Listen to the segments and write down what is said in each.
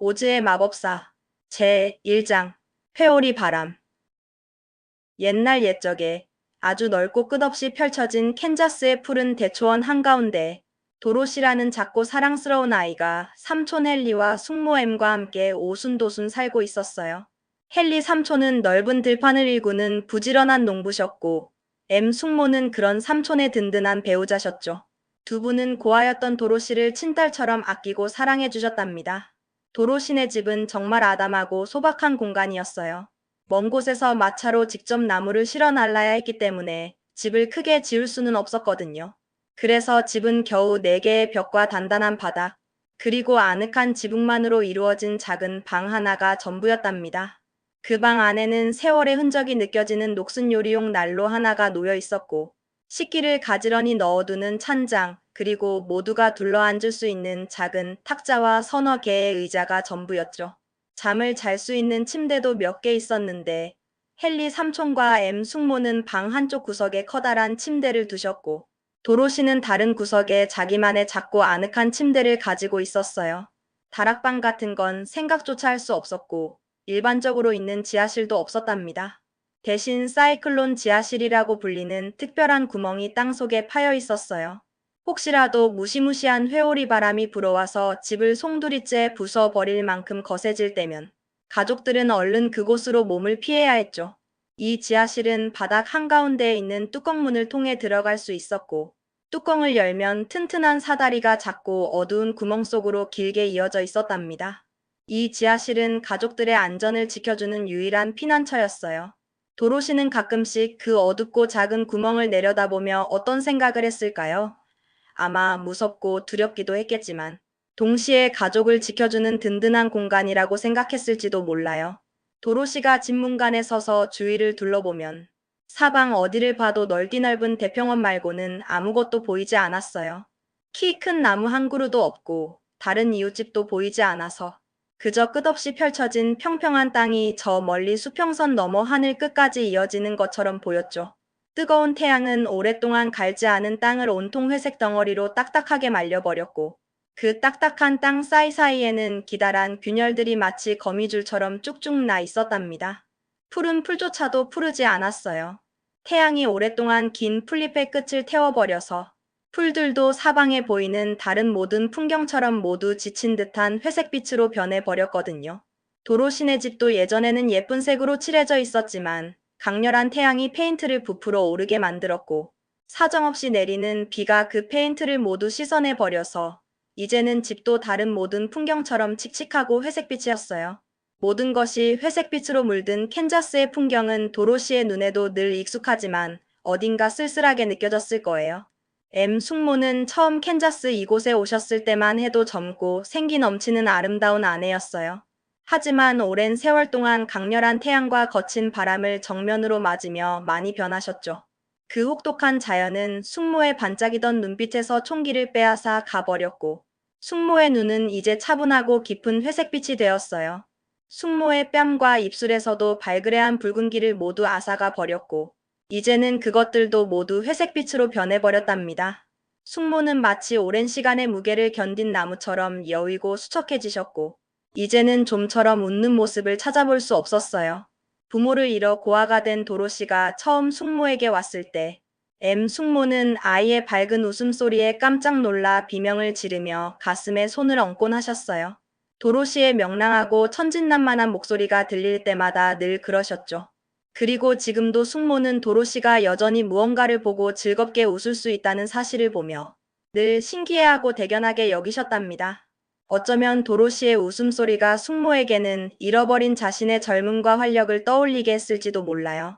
오즈의 마법사 제1장 회오리 바람. 옛날 옛적에 아주 넓고 끝없이 펼쳐진 캔자스의 푸른 대초원 한가운데 도로시라는 작고 사랑스러운 아이가 삼촌 헨리와 숙모 엠과 함께 오순도순 살고 있었어요. 헨리 삼촌은 넓은 들판을 일구는 부지런한 농부셨고 엠 숙모는 그런 삼촌의 든든한 배우자셨죠. 두 분은 고아였던 도로시를 친딸처럼 아끼고 사랑해 주셨답니다. 도로시네 집은 정말 아담하고 소박한 공간이었어요. 먼 곳에서 마차로 직접 나무를 실어 날라야 했기 때문에 집을 크게 지을 수는 없었거든요. 그래서 집은 겨우 4개의 벽과 단단한 바닥, 그리고 아늑한 지붕만으로 이루어진 작은 방 하나가 전부였답니다. 그 방 안에는 세월의 흔적이 느껴지는 녹슨 요리용 난로 하나가 놓여 있었고, 식기를 가지런히 넣어두는 찬장, 그리고 모두가 둘러앉을 수 있는 작은 탁자와 서너 개의 의자가 전부였죠. 잠을 잘 수 있는 침대도 몇 개 있었는데 헨리 삼촌과 엠 숙모는 방 한쪽 구석에 커다란 침대를 두셨고 도로시는 다른 구석에 자기만의 작고 아늑한 침대를 가지고 있었어요. 다락방 같은 건 생각조차 할 수 없었고 일반적으로 있는 지하실도 없었답니다. 대신 사이클론 지하실이라고 불리는 특별한 구멍이 땅속에 파여 있었어요. 혹시라도 무시무시한 회오리 바람이 불어와서 집을 송두리째 부숴버릴 만큼 거세질 때면 가족들은 얼른 그곳으로 몸을 피해야 했죠. 이 지하실은 바닥 한가운데에 있는 뚜껑문을 통해 들어갈 수 있었고 뚜껑을 열면 튼튼한 사다리가 작고 어두운 구멍 속으로 길게 이어져 있었답니다. 이 지하실은 가족들의 안전을 지켜주는 유일한 피난처였어요. 도로시는 가끔씩 그 어둡고 작은 구멍을 내려다보며 어떤 생각을 했을까요? 아마 무섭고 두렵기도 했겠지만 동시에 가족을 지켜주는 든든한 공간이라고 생각했을지도 몰라요. 도로시가 집문간에 서서 주위를 둘러보면 사방 어디를 봐도 넓디 넓은 대평원 말고는 아무것도 보이지 않았어요. 키 큰 나무 한 그루도 없고 다른 이웃집도 보이지 않아서 그저 끝없이 펼쳐진 평평한 땅이 저 멀리 수평선 너머 하늘 끝까지 이어지는 것처럼 보였죠. 뜨거운 태양은 오랫동안 갈지 않은 땅을 온통 회색 덩어리로 딱딱하게 말려버렸고 그 딱딱한 땅 사이사이에는 기다란 균열들이 마치 거미줄처럼 쭉쭉 나 있었답니다. 푸른 풀조차도 푸르지 않았어요. 태양이 오랫동안 긴 풀잎의 끝을 태워버려서 풀들도 사방에 보이는 다른 모든 풍경처럼 모두 지친 듯한 회색빛으로 변해버렸거든요. 도로시네 집도 예전에는 예쁜 색으로 칠해져 있었지만 강렬한 태양이 페인트를 부풀어 오르게 만들었고 사정없이 내리는 비가 그 페인트를 모두 씻어내 버려서 이제는 집도 다른 모든 풍경처럼 칙칙하고 회색빛이었어요. 모든 것이 회색빛으로 물든 캔자스의 풍경은 도로시의 눈에도 늘 익숙하지만 어딘가 쓸쓸하게 느껴졌을 거예요. 엠 숙모는 처음 캔자스 이곳에 오셨을 때만 해도 젊고 생기 넘치는 아름다운 아내였어요. 하지만 오랜 세월 동안 강렬한 태양과 거친 바람을 정면으로 맞으며 많이 변하셨죠. 그 혹독한 자연은 숙모의 반짝이던 눈빛에서 총기를 빼앗아 가버렸고 숙모의 눈은 이제 차분하고 깊은 회색빛이 되었어요. 숙모의 뺨과 입술에서도 발그레한 붉은기를 모두 앗아가 버렸고 이제는 그것들도 모두 회색빛으로 변해버렸답니다. 숙모는 마치 오랜 시간의 무게를 견딘 나무처럼 여위고 수척해지셨고 이제는 좀처럼 웃는 모습을 찾아볼 수 없었어요. 부모를 잃어 고아가 된 도로시가 처음 숙모에게 왔을 때 엠 숙모는 아이의 밝은 웃음소리에 깜짝 놀라 비명을 지르며 가슴에 손을 얹곤 하셨어요. 도로시의 명랑하고 천진난만한 목소리가 들릴 때마다 늘 그러셨죠. 그리고 지금도 숙모는 도로시가 여전히 무언가를 보고 즐겁게 웃을 수 있다는 사실을 보며 늘 신기해하고 대견하게 여기셨답니다. 어쩌면 도로시의 웃음소리가 숙모에게는 잃어버린 자신의 젊음과 활력을 떠올리게 했을지도 몰라요.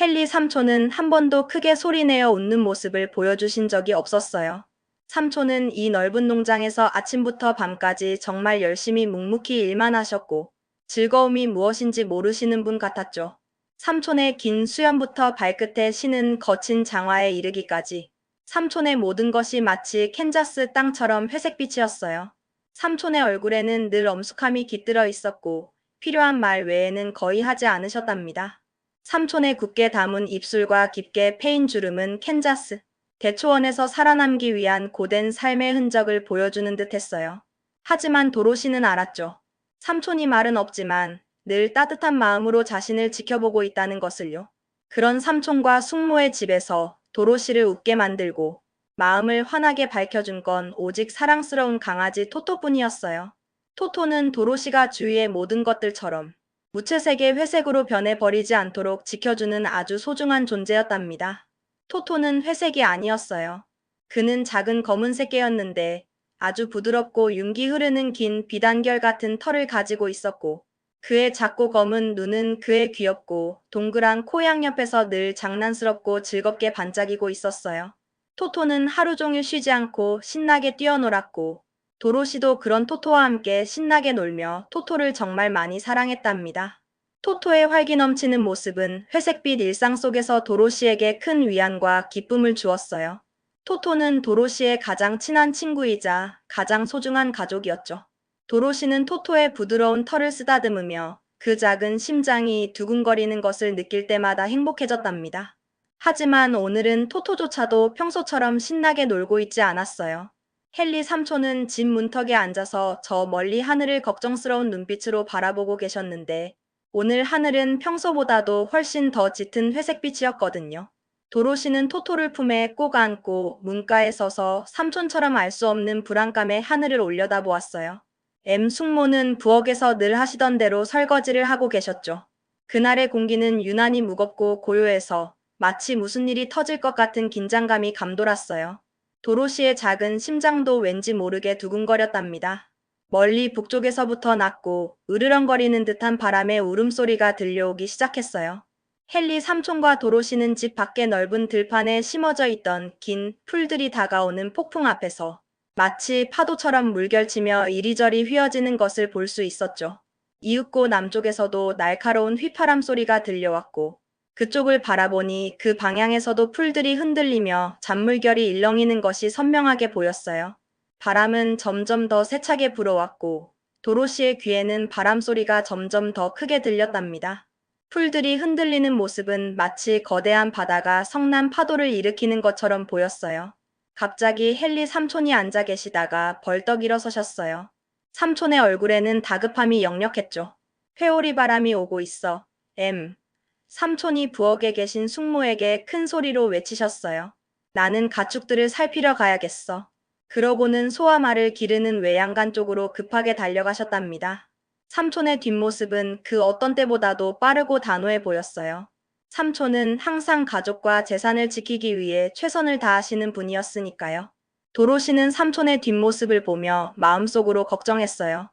헨리 삼촌은 한 번도 크게 소리내어 웃는 모습을 보여주신 적이 없었어요. 삼촌은 이 넓은 농장에서 아침부터 밤까지 정말 열심히 묵묵히 일만 하셨고 즐거움이 무엇인지 모르시는 분 같았죠. 삼촌의 긴 수염부터 발끝에 신은 거친 장화에 이르기까지 삼촌의 모든 것이 마치 캔자스 땅처럼 회색빛이었어요. 삼촌의 얼굴에는 늘 엄숙함이 깃들어 있었고 필요한 말 외에는 거의 하지 않으셨답니다. 삼촌의 굳게 담은 입술과 깊게 패인 주름은 캔자스 대초원에서 살아남기 위한 고된 삶의 흔적을 보여주는 듯 했어요. 하지만 도로시는 알았죠. 삼촌이 말은 없지만 늘 따뜻한 마음으로 자신을 지켜보고 있다는 것을요. 그런 삼촌과 숙모의 집에서 도로시를 웃게 만들고 마음을 환하게 밝혀준 건 오직 사랑스러운 강아지 토토뿐이었어요. 토토는 도로시가 주위의 모든 것들처럼 무채색의 회색으로 변해버리지 않도록 지켜주는 아주 소중한 존재였답니다. 토토는 회색이 아니었어요. 그는 작은 검은색 개였는데 아주 부드럽고 윤기 흐르는 긴 비단결 같은 털을 가지고 있었고 그의 작고 검은 눈은 그의 귀엽고 동그란 코 양옆에서 늘 장난스럽고 즐겁게 반짝이고 있었어요. 토토는 하루 종일 쉬지 않고 신나게 뛰어놀았고 도로시도 그런 토토와 함께 신나게 놀며 토토를 정말 많이 사랑했답니다. 토토의 활기 넘치는 모습은 회색빛 일상 속에서 도로시에게 큰 위안과 기쁨을 주었어요. 토토는 도로시의 가장 친한 친구이자 가장 소중한 가족이었죠. 도로시는 토토의 부드러운 털을 쓰다듬으며 그 작은 심장이 두근거리는 것을 느낄 때마다 행복해졌답니다. 하지만 오늘은 토토조차도 평소처럼 신나게 놀고 있지 않았어요. 헨리 삼촌은 집 문턱에 앉아서 저 멀리 하늘을 걱정스러운 눈빛으로 바라보고 계셨는데 오늘 하늘은 평소보다도 훨씬 더 짙은 회색빛이었거든요. 도로시는 토토를 품에 꼭 안고 문가에 서서 삼촌처럼 알 수 없는 불안감에 하늘을 올려다보았어요. 숙모는 부엌에서 늘 하시던 대로 설거지를 하고 계셨죠. 그날의 공기는 유난히 무겁고 고요해서 마치 무슨 일이 터질 것 같은 긴장감이 감돌았어요. 도로시의 작은 심장도 왠지 모르게 두근거렸답니다. 멀리 북쪽에서부터 낮고 으르렁거리는 듯한 바람의 울음소리가 들려오기 시작했어요. 헨리 삼촌과 도로시는 집 밖의 넓은 들판에 심어져 있던 긴 풀들이 다가오는 폭풍 앞에서 마치 파도처럼 물결치며 이리저리 휘어지는 것을 볼 수 있었죠. 이윽고 남쪽에서도 날카로운 휘파람 소리가 들려왔고 그쪽을 바라보니 그 방향에서도 풀들이 흔들리며 잔물결이 일렁이는 것이 선명하게 보였어요. 바람은 점점 더 세차게 불어왔고 도로시의 귀에는 바람 소리가 점점 더 크게 들렸답니다. 풀들이 흔들리는 모습은 마치 거대한 바다가 성난 파도를 일으키는 것처럼 보였어요. 갑자기 헨리 삼촌이 앉아 계시다가 벌떡 일어서셨어요. 삼촌의 얼굴에는 다급함이 역력했죠. 회오리 바람이 오고 있어. 삼촌이 부엌에 계신 숙모에게 큰 소리로 외치셨어요. 나는 가축들을 살피러 가야겠어. 그러고는 소와 말을 기르는 외양간 쪽으로 급하게 달려가셨답니다. 삼촌의 뒷모습은 그 어떤 때보다도 빠르고 단호해 보였어요. 삼촌은 항상 가족과 재산을 지키기 위해 최선을 다하시는 분이었으니까요. 도로시는 삼촌의 뒷모습을 보며 마음속으로 걱정했어요.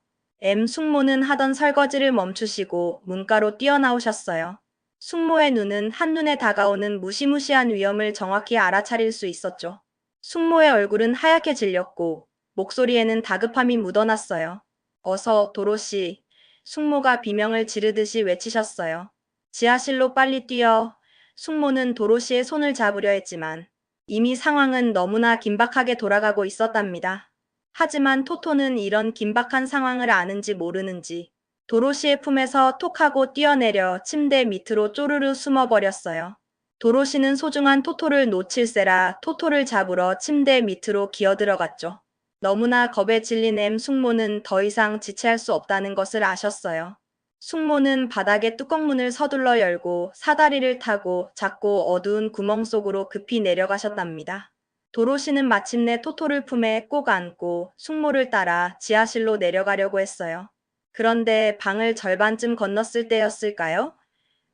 숙모는 하던 설거지를 멈추시고 문가로 뛰어나오셨어요. 숙모의 눈은 한눈에 다가오는 무시무시한 위험을 정확히 알아차릴 수 있었죠. 숙모의 얼굴은 하얗게 질렸고 목소리에는 다급함이 묻어났어요. 어서 도로시. 숙모가 비명을 지르듯이 외치셨어요. 지하실로 빨리 뛰어. 숙모는 도로시의 손을 잡으려 했지만 이미 상황은 너무나 긴박하게 돌아가고 있었답니다. 하지만 토토는 이런 긴박한 상황을 아는지 모르는지 도로시의 품에서 톡하고 뛰어내려 침대 밑으로 쪼르르 숨어버렸어요. 도로시는 소중한 토토를 놓칠세라 토토를 잡으러 침대 밑으로 기어들어갔죠. 너무나 겁에 질린 숙모는 더 이상 지체할 수 없다는 것을 아셨어요. 숙모는 바닥에 뚜껑문을 서둘러 열고 사다리를 타고 작고 어두운 구멍 속으로 급히 내려가셨답니다. 도로시는 마침내 토토를 품에 꼭 안고 숙모를 따라 지하실로 내려가려고 했어요. 그런데 방을 절반쯤 건넜을 때였을까요?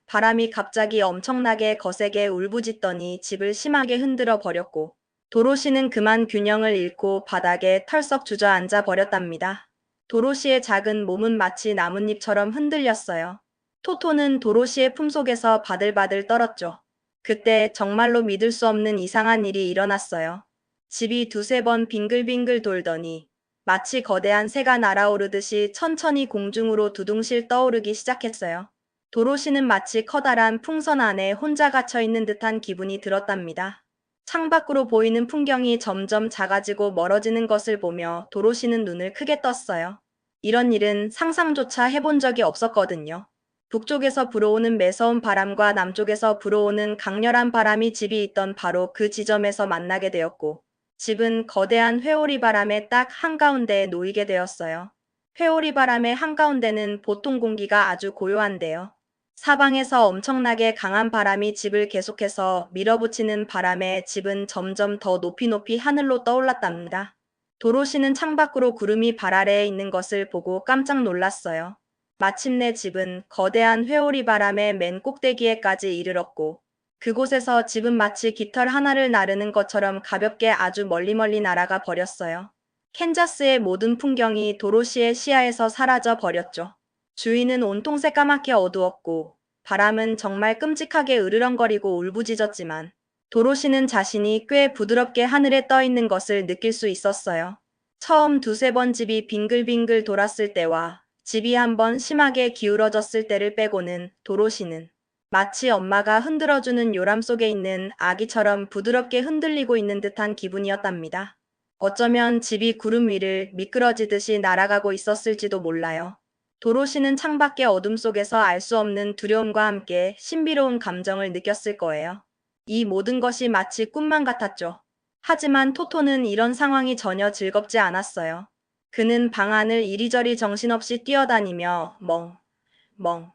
바람이 갑자기 엄청나게 거세게 울부짖더니 집을 심하게 흔들어 버렸고 도로시는 그만 균형을 잃고 바닥에 털썩 주저앉아 버렸답니다. 도로시의 작은 몸은 마치 나뭇잎처럼 흔들렸어요. 토토는 도로시의 품속에서 바들바들 떨었죠. 그때 정말로 믿을 수 없는 이상한 일이 일어났어요. 집이 두세 번 빙글빙글 돌더니 마치 거대한 새가 날아오르듯이 천천히 공중으로 두둥실 떠오르기 시작했어요. 도로시는 마치 커다란 풍선 안에 혼자 갇혀 있는 듯한 기분이 들었답니다. 창밖으로 보이는 풍경이 점점 작아지고 멀어지는 것을 보며 도로시는 눈을 크게 떴어요. 이런 일은 상상조차 해본 적이 없었거든요. 북쪽에서 불어오는 매서운 바람과 남쪽에서 불어오는 강렬한 바람이 집이 있던 바로 그 지점에서 만나게 되었고 집은 거대한 회오리 바람의 딱 한가운데에 놓이게 되었어요. 회오리 바람의 한가운데는 보통 공기가 아주 고요한데요. 사방에서 엄청나게 강한 바람이 집을 계속해서 밀어붙이는 바람에 집은 점점 더 높이 높이 하늘로 떠올랐답니다. 도로시는 창밖으로 구름이 발 아래에 있는 것을 보고 깜짝 놀랐어요. 마침내 집은 거대한 회오리 바람의 맨 꼭대기에까지 이르렀고, 그곳에서 집은 마치 깃털 하나를 나르는 것처럼 가볍게 아주 멀리 날아가 버렸어요. 캔자스의 모든 풍경이 도로시의 시야에서 사라져 버렸죠. 주위는 온통 새까맣게 어두웠고 바람은 정말 끔찍하게 으르렁거리고 울부짖었지만 도로시는 자신이 꽤 부드럽게 하늘에 떠 있는 것을 느낄 수 있었어요. 처음 두세 번 집이 빙글빙글 돌았을 때와 집이 한번 심하게 기울어졌을 때를 빼고는 도로시는 마치 엄마가 흔들어주는 요람 속에 있는 아기처럼 부드럽게 흔들리고 있는 듯한 기분이었답니다. 어쩌면 집이 구름 위를 미끄러지듯이 날아가고 있었을지도 몰라요. 도로시는 창밖의 어둠 속에서 알 수 없는 두려움과 함께 신비로운 감정을 느꼈을 거예요. 이 모든 것이 마치 꿈만 같았죠. 하지만 토토는 이런 상황이 전혀 즐겁지 않았어요. 그는 방 안을 이리저리 정신없이 뛰어다니며 멍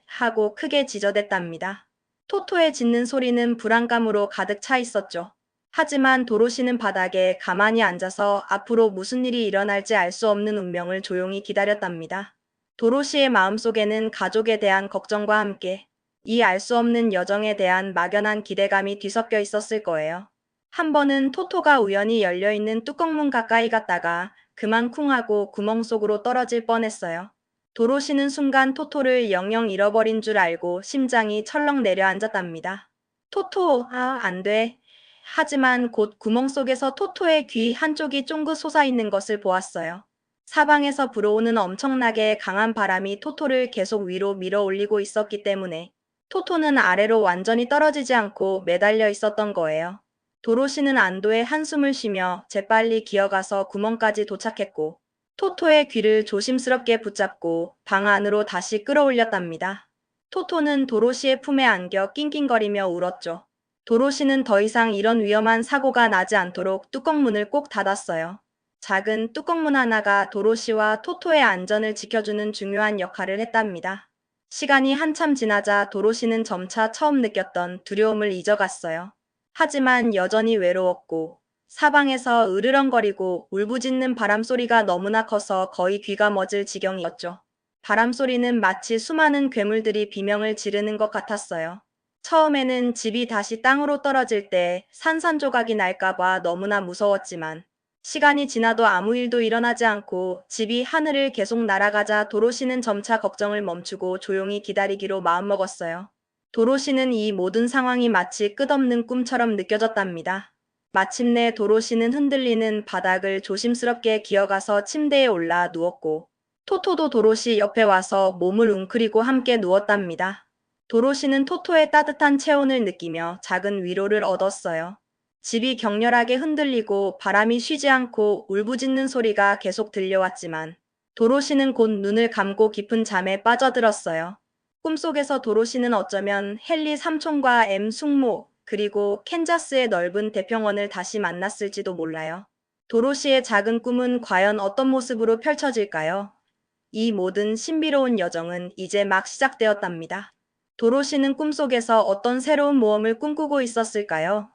하고 크게 지저댔답니다. 토토의 짖는 소리는 불안감으로 가득 차 있었죠. 하지만 도로시는 바닥에 가만히 앉아서 앞으로 무슨 일이 일어날지 알 수 없는 운명을 조용히 기다렸답니다. 도로시의 마음속에는 가족에 대한 걱정과 함께 이 알 수 없는 여정에 대한 막연한 기대감이 뒤섞여 있었을 거예요. 한 번은 토토가 우연히 열려있는 뚜껑문 가까이 갔다가 그만 쿵 하고 구멍 속으로 떨어질 뻔했어요. 도로시는 순간 토토를 영영 잃어버린 줄 알고 심장이 철렁 내려앉았답니다. 토토, 안 돼. 하지만 곧 구멍 속에서 토토의 귀 한쪽이 쫑긋 솟아있는 것을 보았어요. 사방에서 불어오는 엄청나게 강한 바람이 토토를 계속 위로 밀어 올리고 있었기 때문에 토토는 아래로 완전히 떨어지지 않고 매달려 있었던 거예요. 도로시는 안도의 한숨을 쉬며 재빨리 기어가서 구멍까지 도착했고 토토의 귀를 조심스럽게 붙잡고 방 안으로 다시 끌어올렸답니다. 토토는 도로시의 품에 안겨 낑낑거리며 울었죠. 도로시는 더 이상 이런 위험한 사고가 나지 않도록 뚜껑문을 꼭 닫았어요. 작은 뚜껑문 하나가 도로시와 토토의 안전을 지켜주는 중요한 역할을 했답니다. 시간이 한참 지나자 도로시는 점차 처음 느꼈던 두려움을 잊어갔어요. 하지만 여전히 외로웠고 사방에서 으르렁거리고 울부짖는 바람소리가 너무나 커서 거의 귀가 멎을 지경이었죠. 바람소리는 마치 수많은 괴물들이 비명을 지르는 것 같았어요. 처음에는 집이 다시 땅으로 떨어질 때 산산조각이 날까봐 너무나 무서웠지만 시간이 지나도 아무 일도 일어나지 않고 집이 하늘을 계속 날아가자 도로시는 점차 걱정을 멈추고 조용히 기다리기로 마음먹었어요. 도로시는 이 모든 상황이 마치 끝없는 꿈처럼 느껴졌답니다. 마침내 도로시는 흔들리는 바닥을 조심스럽게 기어가서 침대에 올라 누웠고 토토도 도로시 옆에 와서 몸을 웅크리고 함께 누웠답니다. 도로시는 토토의 따뜻한 체온을 느끼며 작은 위로를 얻었어요. 집이 격렬하게 흔들리고 바람이 쉬지 않고 울부짖는 소리가 계속 들려왔지만 도로시는 곧 눈을 감고 깊은 잠에 빠져들었어요. 꿈속에서 도로시는 어쩌면 헨리 삼촌과 숙모 그리고 캔자스의 넓은 대평원을 다시 만났을지도 몰라요. 도로시의 작은 꿈은 과연 어떤 모습으로 펼쳐질까요? 이 모든 신비로운 여정은 이제 막 시작되었답니다. 도로시는 꿈속에서 어떤 새로운 모험을 꿈꾸고 있었을까요?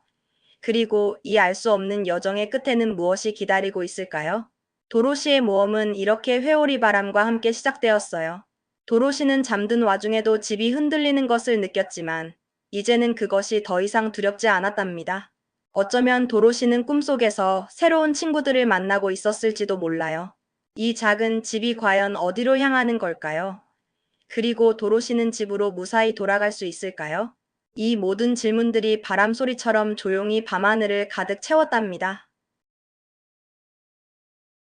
그리고 이 알 수 없는 여정의 끝에는 무엇이 기다리고 있을까요? 도로시의 모험은 이렇게 회오리 바람과 함께 시작되었어요. 도로시는 잠든 와중에도 집이 흔들리는 것을 느꼈지만 이제는 그것이 더 이상 두렵지 않았답니다. 어쩌면 도로시는 꿈속에서 새로운 친구들을 만나고 있었을지도 몰라요. 이 작은 집이 과연 어디로 향하는 걸까요? 그리고 도로시는 집으로 무사히 돌아갈 수 있을까요? 이 모든 질문들이 바람소리처럼 조용히 밤하늘을 가득 채웠답니다.